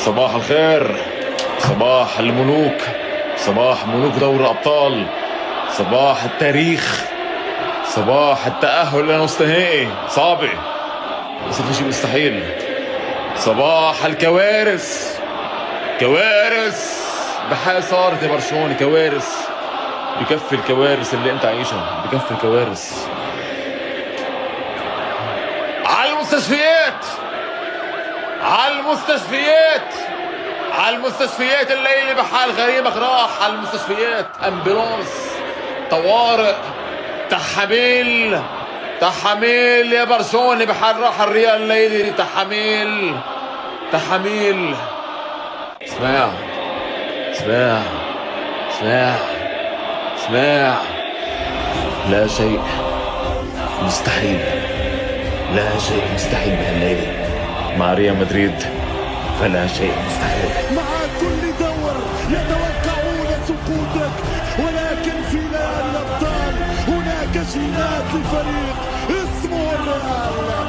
صباح الخير، صباح الملوك، صباح ملوك دوري الأبطال، صباح التاريخ، صباح التأهل لنصف نهائي صعبة بس في شيء مستحيل، صباح الكوارث، كوارث بحال صارت يا برشلونة، كوارث. بكفي الكوارث اللي انت عايشها، بكفي الكوارث. على المستشفيات، على المستشفيات، على المستشفيات الليلة بحال غريبك راح على المستشفيات، امبولانس، طوارئ، تحاميل، تحاميل يا برشلونة بحال راح الريال الليلة، تحاميل، تحاميل. اسمع اسمع اسمع اسمع، لا شيء مستحيل، لا شيء مستحيل بهالليلة مع ريال مدريد، فلا شيء مستحيل. مع كل دور يتوقعون سقوطك، ولكن في ليالي الأبطال هناك جينات لفريق اسمه الريال.